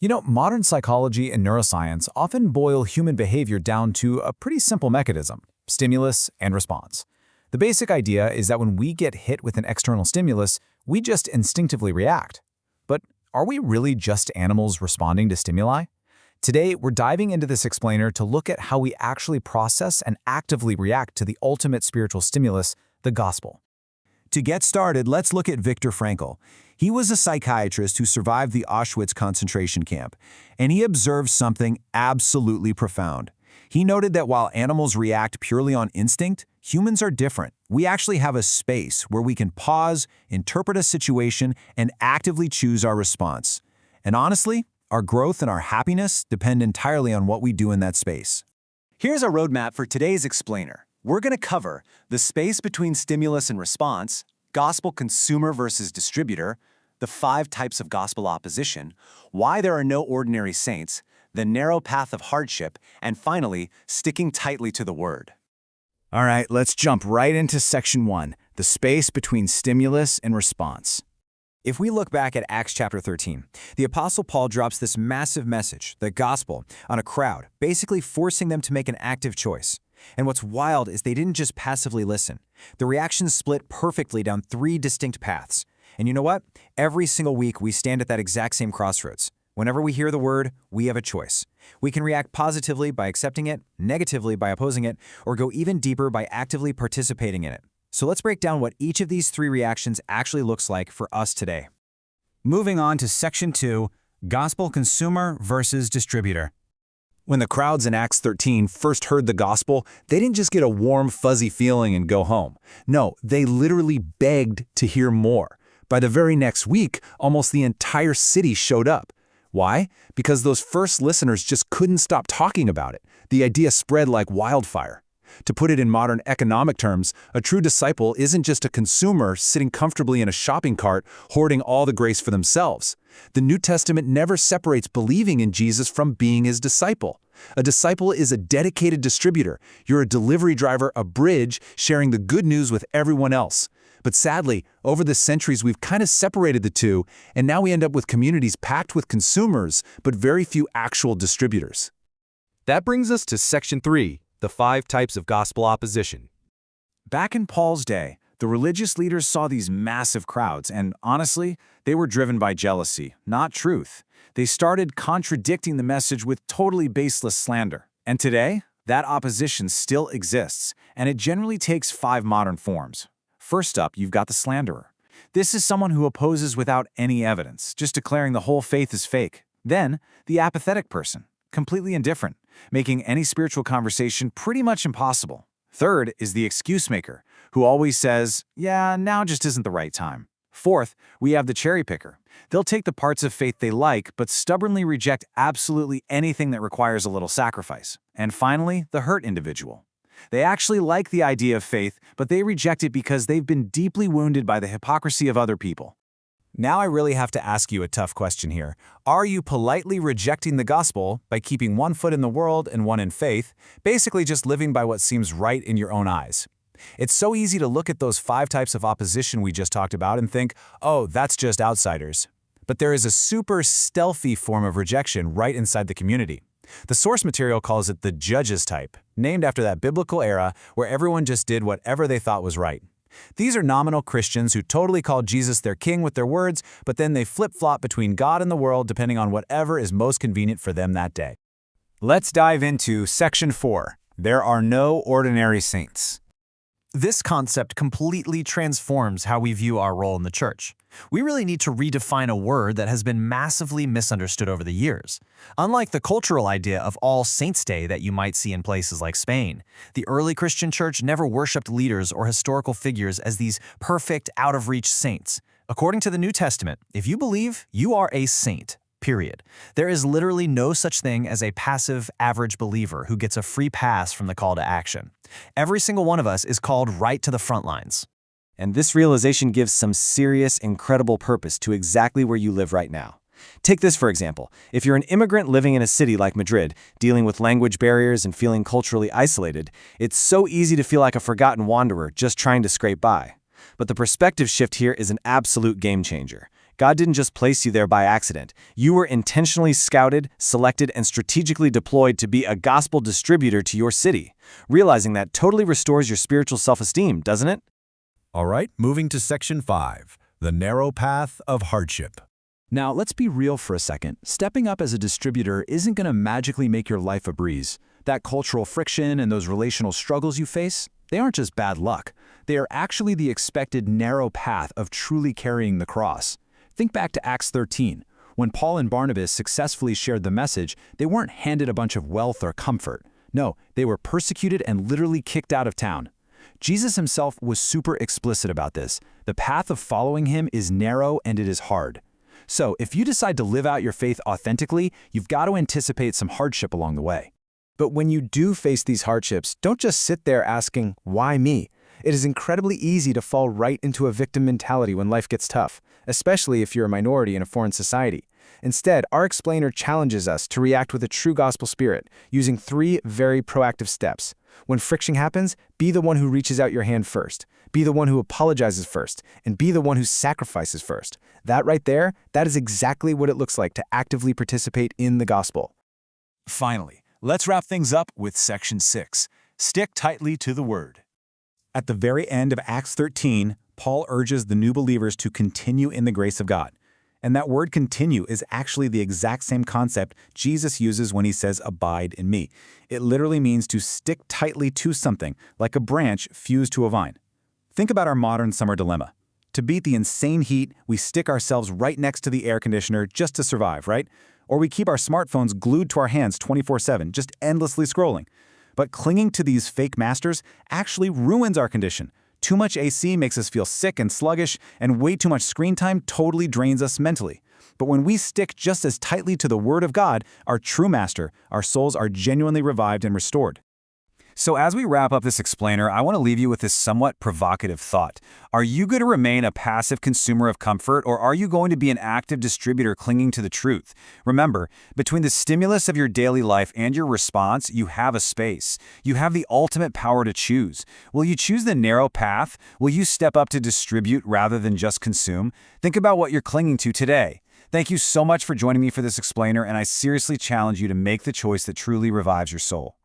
Modern psychology and neuroscience often boil human behavior down to a pretty simple mechanism: stimulus and response. The basic idea is that when we get hit with an external stimulus, we just instinctively react. But are we really just animals responding to stimuli? Today, we're diving into this explainer to look at how we actually process and actively react to the ultimate spiritual stimulus, the gospel. To get started, let's look at Viktor Frankl. He was a psychiatrist who survived the Auschwitz concentration camp, and he observed something absolutely profound. He noted that while animals react purely on instinct, humans are different. We actually have a space where we can pause, interpret a situation, and actively choose our response. And honestly, our growth and our happiness depend entirely on what we do in that space. Here's a roadmap for today's explainer. We're going to cover the space between stimulus and response, gospel consumer versus distributor, the 5 types of gospel opposition, why there are no ordinary saints, the narrow path of hardship, and finally, sticking tightly to the word. All right, let's jump right into section 1, the space between stimulus and response. If we look back at Acts chapter 13, the Apostle Paul drops this massive message, the gospel, on a crowd, basically forcing them to make an active choice. And what's wild is they didn't just passively listen. The reactions split perfectly down 3 distinct paths. And you know what? Every single week we stand at that exact same crossroads. Whenever we hear the word, we have a choice. We can react positively by accepting it, negatively by opposing it, or go even deeper by actively participating in it. So let's break down what each of these 3 reactions actually looks like for us today. Moving on to section 2, gospel consumer versus distributor. When the crowds in Acts 13 first heard the gospel, they didn't just get a warm, fuzzy feeling and go home. No, they literally begged to hear more. By the very next week, almost the entire city showed up. Why? Because those first listeners just couldn't stop talking about it. The idea spread like wildfire. To put it in modern economic terms, a true disciple isn't just a consumer sitting comfortably in a shopping cart, hoarding all the grace for themselves. The New Testament never separates believing in Jesus from being his disciple. A disciple is a dedicated distributor. You're a delivery driver, a bridge, sharing the good news with everyone else. But sadly, over the centuries, we've kind of separated the two, and now we end up with communities packed with consumers, but very few actual distributors. That brings us to section 3, the 5 types of gospel opposition. Back in Paul's day, the religious leaders saw these massive crowds, and honestly, they were driven by jealousy, not truth. They started contradicting the message with totally baseless slander. And today, that opposition still exists, and it generally takes 5 modern forms. First up, you've got the slanderer. This is someone who opposes without any evidence, just declaring the whole faith is fake. Then, the apathetic person, completely indifferent, making any spiritual conversation pretty much impossible. Third is the excuse maker, who always says, yeah, now just isn't the right time. Fourth, we have the cherry picker. They'll take the parts of faith they like, but stubbornly reject absolutely anything that requires a little sacrifice. And finally, the hurt individual. They actually like the idea of faith, but they reject it because they've been deeply wounded by the hypocrisy of other people. Now I really have to ask you a tough question here. Are you politely rejecting the gospel by keeping one foot in the world and one in faith, basically just living by what seems right in your own eyes? It's so easy to look at those 5 types of opposition we just talked about and think, oh, that's just outsiders. But there is a super stealthy form of rejection right inside the community. The source material calls it the judges type, named after that biblical era where everyone just did whatever they thought was right. These are nominal Christians who totally call Jesus their king with their words, but then they flip-flop between God and the world depending on whatever is most convenient for them that day. Let's dive into section 4. There are no ordinary saints. This concept completely transforms how we view our role in the church. We really need to redefine a word that has been massively misunderstood over the years. Unlike the cultural idea of All Saints' Day that you might see in places like Spain, the early Christian church never worshipped leaders or historical figures as these perfect, out-of-reach saints. According to the New Testament, if you believe, you are a saint. Period. There is literally no such thing as a passive, average believer who gets a free pass from the call to action. Every single one of us is called right to the front lines. And this realization gives some serious, incredible purpose to exactly where you live right now. Take this for example. If you're an immigrant living in a city like Madrid, dealing with language barriers and feeling culturally isolated, it's so easy to feel like a forgotten wanderer just trying to scrape by. But the perspective shift here is an absolute game changer. God didn't just place you there by accident. You were intentionally scouted, selected, and strategically deployed to be a gospel distributor to your city. Realizing that totally restores your spiritual self-esteem, doesn't it? All right, moving to Section 5, the narrow path of hardship. Now, let's be real for a second. Stepping up as a distributor isn't going to magically make your life a breeze. That cultural friction and those relational struggles you face, they aren't just bad luck. They are actually the expected narrow path of truly carrying the cross. Think back to Acts 13. When Paul and Barnabas successfully shared the message, they weren't handed a bunch of wealth or comfort. No, they were persecuted and literally kicked out of town. Jesus himself was super explicit about this. The path of following him is narrow and it is hard. So, if you decide to live out your faith authentically, you've got to anticipate some hardship along the way. But when you do face these hardships, don't just sit there asking, why me? It is incredibly easy to fall right into a victim mentality when life gets tough, especially if you're a minority in a foreign society. Instead, our explainer challenges us to react with a true gospel spirit, using 3 very proactive steps. When friction happens, be the one who reaches out your hand first. Be the one who apologizes first, and be the one who sacrifices first. That right there, that is exactly what it looks like to actively participate in the gospel. Finally, let's wrap things up with Section 6, stick tightly to the Word. At the very end of Acts 13, Paul urges the new believers to continue in the grace of God. And that word continue is actually the exact same concept Jesus uses when he says, abide in me. It literally means to stick tightly to something, like a branch fused to a vine. Think about our modern summer dilemma. To beat the insane heat, we stick ourselves right next to the air conditioner just to survive, right? Or we keep our smartphones glued to our hands 24/7, just endlessly scrolling. But clinging to these fake masters actually ruins our condition. Too much AC makes us feel sick and sluggish, and way too much screen time totally drains us mentally. But when we stick just as tightly to the Word of God, our true master, our souls are genuinely revived and restored. So as we wrap up this explainer, I want to leave you with this somewhat provocative thought. Are you going to remain a passive consumer of comfort, or are you going to be an active distributor clinging to the truth? Remember, between the stimulus of your daily life and your response, you have a space. You have the ultimate power to choose. Will you choose the narrow path? Will you step up to distribute rather than just consume? Think about what you're clinging to today. Thank you so much for joining me for this explainer, and I seriously challenge you to make the choice that truly revives your soul.